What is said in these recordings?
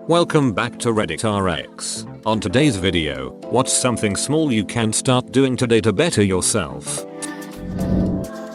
Welcome back to RedditRx. On today's video, what's something small you can start doing today to better yourself?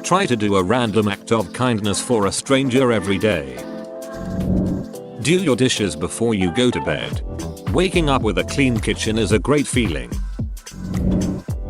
Try to do a random act of kindness for a stranger every day. Do your dishes before you go to bed. Waking up with a clean kitchen is a great feeling.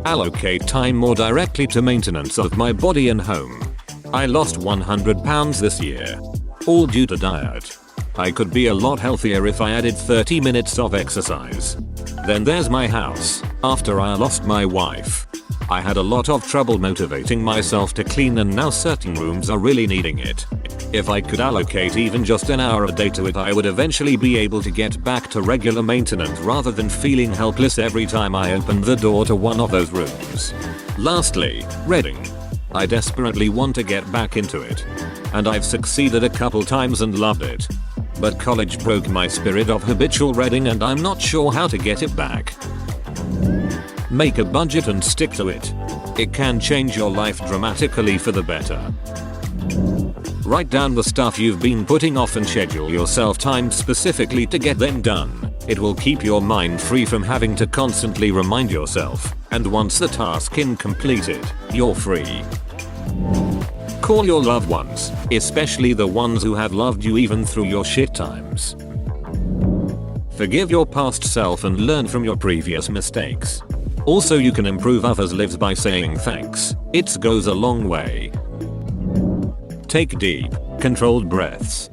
Allocate time more directly to maintenance of my body and home. I lost 100 pounds this year. All due to diet. I could be a lot healthier if I added 30 minutes of exercise. Then there's my house. After I lost my wife, I had a lot of trouble motivating myself to clean, and now certain rooms are really needing it. If I could allocate even just an hour a day to it, I would eventually be able to get back to regular maintenance rather than feeling helpless every time I opened the door to one of those rooms. Lastly, reading. I desperately want to get back into it. And I've succeeded a couple times and loved it. But college broke my spirit of habitual reading and I'm not sure how to get it back. Make a budget and stick to it. It can change your life dramatically for the better. Write down the stuff you've been putting off and schedule yourself time specifically to get them done. It will keep your mind free from having to constantly remind yourself, and once the task is completed, you're free. Call your loved ones, especially the ones who have loved you even through your shit times. Forgive your past self and learn from your previous mistakes. Also, you can improve others' lives by saying thanks. It goes a long way. Take deep, controlled breaths.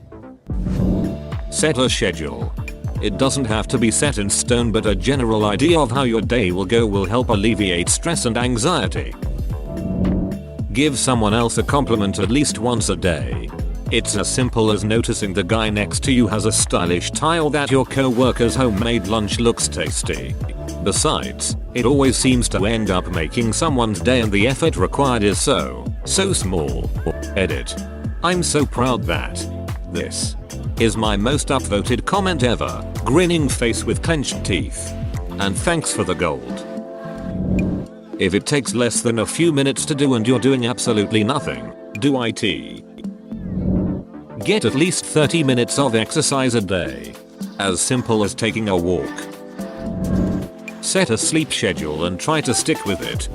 Set a schedule. It doesn't have to be set in stone, but a general idea of how your day will go will help alleviate stress and anxiety. Give someone else a compliment at least once a day. It's as simple as noticing the guy next to you has a stylish tie or that your co-worker's homemade lunch looks tasty. Besides, it always seems to end up making someone's day, and the effort required is so small. Edit. I'm so proud that this is my most upvoted comment ever. Grinning face with clenched teeth. And thanks for the gold. If it takes less than a few minutes to do and you're doing absolutely nothing, do it. Get at least 30 minutes of exercise a day. As simple as taking a walk. Set a sleep schedule and try to stick with it.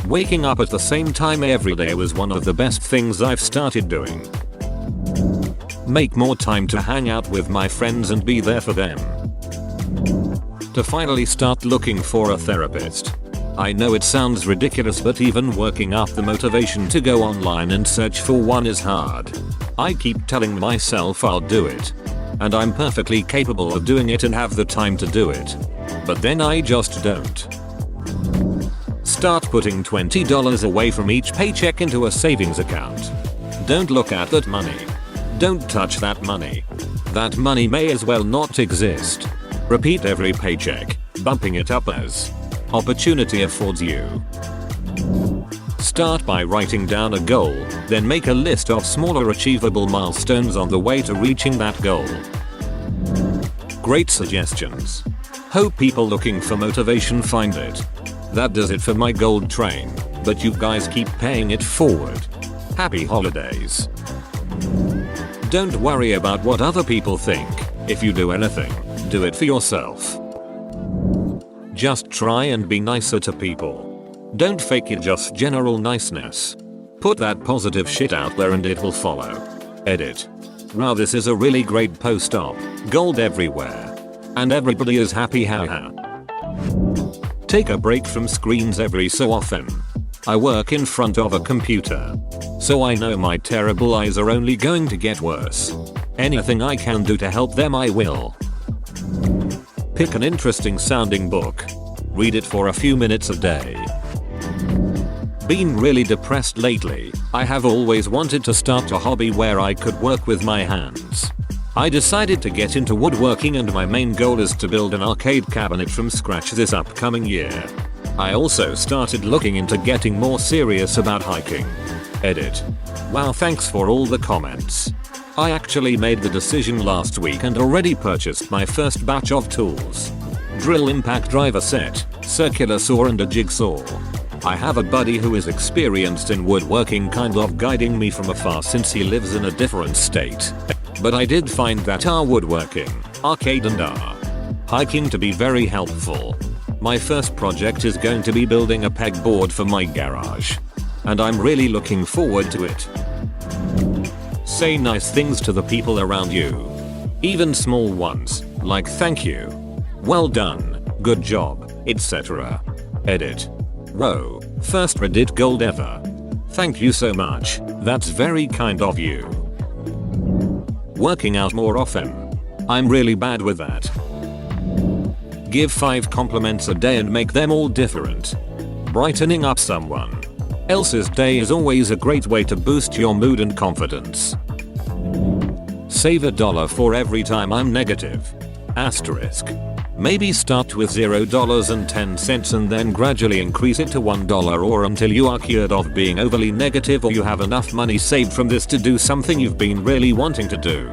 Waking up at the same time every day was one of the best things I've started doing. Make more time to hang out with my friends and be there for them. To finally start looking for a therapist. I know it sounds ridiculous, but even working up the motivation to go online and search for one is hard. I keep telling myself I'll do it. And I'm perfectly capable of doing it and have the time to do it. But then I just don't. Start putting $20 away from each paycheck into a savings account. Don't look at that money. Don't touch that money. That money may as well not exist. Repeat every paycheck, bumping it up as opportunity affords you. Start by writing down a goal, then make a list of smaller achievable milestones on the way to reaching that goal. Great suggestions. Hope people looking for motivation find it. That does it for my gold train, but you guys keep paying it forward. Happy holidays. Don't worry about what other people think. If you do anything, do it for yourself. Just try and be nicer to people. Don't fake it, just general niceness. Put that positive shit out there and it will follow. Edit. Wow, this is a really great post-op. Gold everywhere. And everybody is happy, haha. Take a break from screens every so often. I work in front of a computer. So I know my terrible eyes are only going to get worse. Anything I can do to help them I will. Pick an interesting sounding book. Read it for a few minutes a day. Been really depressed lately. I have always wanted to start a hobby where I could work with my hands. I decided to get into woodworking, and my main goal is to build an arcade cabinet from scratch this upcoming year. I also started looking into getting more serious about hiking. Edit. Wow, thanks for all the comments. I actually made the decision last week and already purchased my first batch of tools. Drill, impact driver set, circular saw and a jigsaw. I have a buddy who is experienced in woodworking kind of guiding me from afar since he lives in a different state. But I did find that our woodworking arcade and hiking to be very helpful. My first project is going to be building a pegboard for my garage. And I'm really looking forward to it. Say nice things to the people around you. Even small ones, like thank you, well done, good job, etc. Edit. Row, first Reddit gold ever. Thank you so much, that's very kind of you. Working out more often. I'm really bad with that. Give 5 compliments a day and make them all different. Brightening up someone else's day is always a great way to boost your mood and confidence. Save $1 for every time I'm negative. Asterisk. Maybe start with $0.10 and then gradually increase it to $1 or until you are cured of being overly negative or you have enough money saved from this to do something you've been really wanting to do.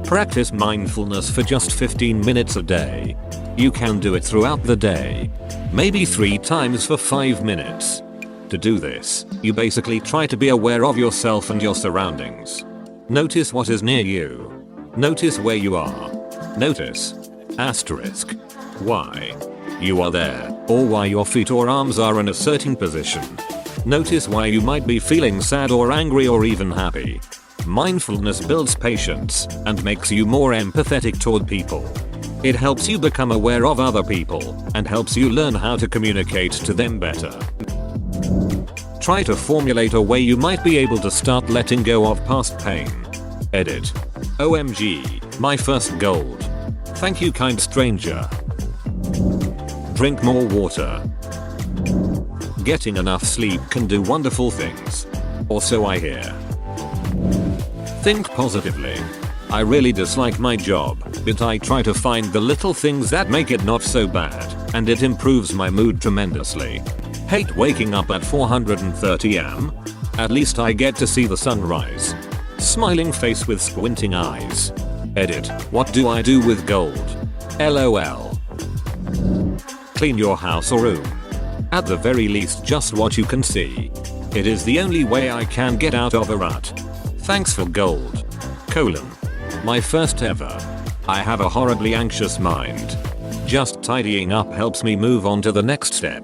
Practice mindfulness for just 15 minutes a day. You can do it throughout the day. Maybe 3 times for 5 minutes. To do this, you basically try to be aware of yourself and your surroundings. Notice what is near you. Notice where you are. Notice. Asterisk. Why you are there, or why your feet or arms are in a certain position. Notice why you might be feeling sad or angry or even happy. Mindfulness builds patience and makes you more empathetic toward people. It helps you become aware of other people and helps you learn how to communicate to them better. Try to formulate a way you might be able to start letting go of past pain. Edit. OMG, my first gold. Thank you, kind stranger. Drink more water. Getting enough sleep can do wonderful things. Or so I hear. Think positively. I really dislike my job, but I try to find the little things that make it not so bad, and it improves my mood tremendously. Hate waking up at 4:30 am. At least I get to see the sunrise. Smiling face with squinting eyes. Edit. What do I do with gold? LOL. Clean your house or room. At the very least just what you can see. It is the only way I can get out of a rut. Thanks for gold. My first ever. I have a horribly anxious mind. Just tidying up helps me move on to the next step.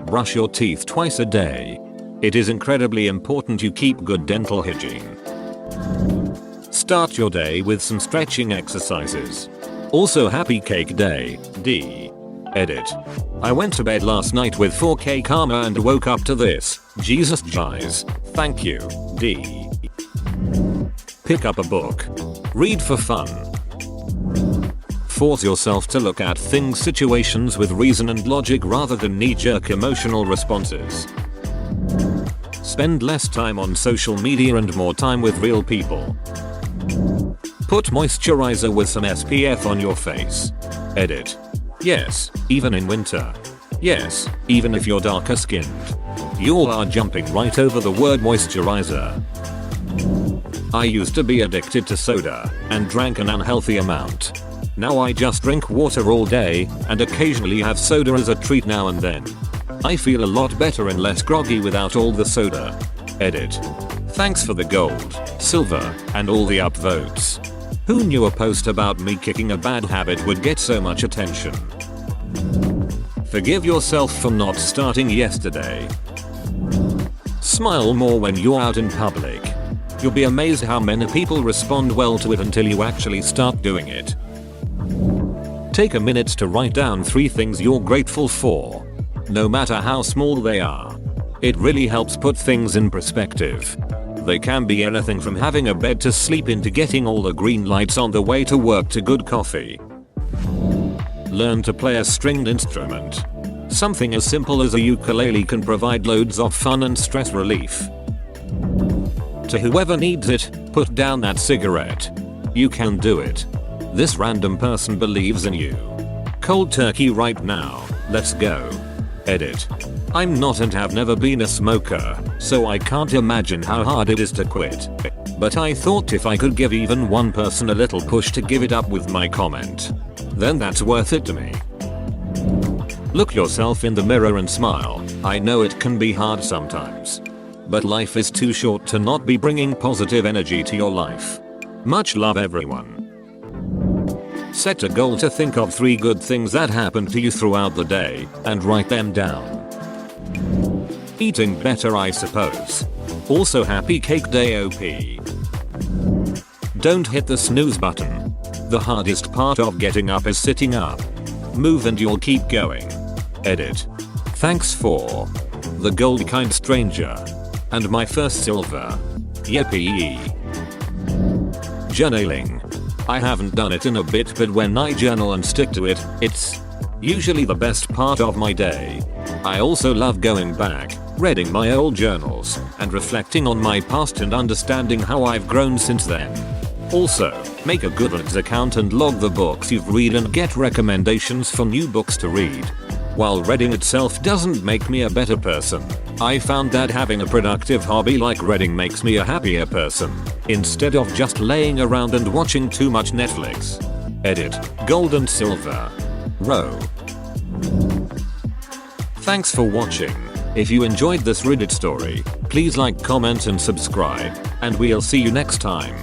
Brush your teeth twice a day. It is incredibly important you keep good dental hygiene. Start your day with some stretching exercises. Also happy cake day, D. Edit. I went to bed last night with 4K karma and woke up to this. Jesus Jize. Thank you, D. Pick up a book. Read for fun. Force yourself to look at things, situations with reason and logic rather than knee-jerk emotional responses. Spend less time on social media and more time with real people. Put moisturizer with some SPF on your face. Edit. Yes, even in winter. Yes, even if you're darker skinned. You all are jumping right over the word moisturizer. I used to be addicted to soda and drank an unhealthy amount. Now I just drink water all day and occasionally have soda as a treat now and then. I feel a lot better and less groggy without all the soda. Edit. Thanks for the gold, silver, and all the upvotes. Who knew a post about me kicking a bad habit would get so much attention? Forgive yourself for not starting yesterday. Smile more when you're out in public. You'll be amazed how many people respond well to it until you actually start doing it. Take a minute to write down 3 things you're grateful for. No matter how small they are. It really helps put things in perspective. They can be anything from having a bed to sleep in to getting all the green lights on the way to work to good coffee. Learn to play a stringed instrument. Something as simple as a ukulele can provide loads of fun and stress relief. To whoever needs it, put down that cigarette. You can do it. This random person believes in you. Cold turkey right now, let's go. Edit. I'm not and have never been a smoker, so I can't imagine how hard it is to quit. But I thought if I could give even one person a little push to give it up with my comment, then that's worth it to me. Look yourself in the mirror and smile. I know it can be hard sometimes. But life is too short to not be bringing positive energy to your life. Much love everyone. Set a goal to think of 3 good things that happened to you throughout the day and write them down. Eating better, I suppose. Also, happy cake day OP. Don't hit the snooze button. The hardest part of getting up is sitting up. Move and you'll keep going. Edit. Thanks for the gold kind stranger. And my first silver. Yippee. Journaling. I haven't done it in a bit, but when I journal and stick to it, it's usually the best part of my day. I also love going back, reading my old journals, and reflecting on my past and understanding how I've grown since then. Also, make a Goodreads account and log the books you've read and get recommendations for new books to read. While reading itself doesn't make me a better person, I found that having a productive hobby like reading makes me a happier person, instead of just laying around and watching too much Netflix. Edit. Gold and silver. Row. Thanks for watching. If you enjoyed this Reddit story, please like, comment and subscribe, and we'll see you next time.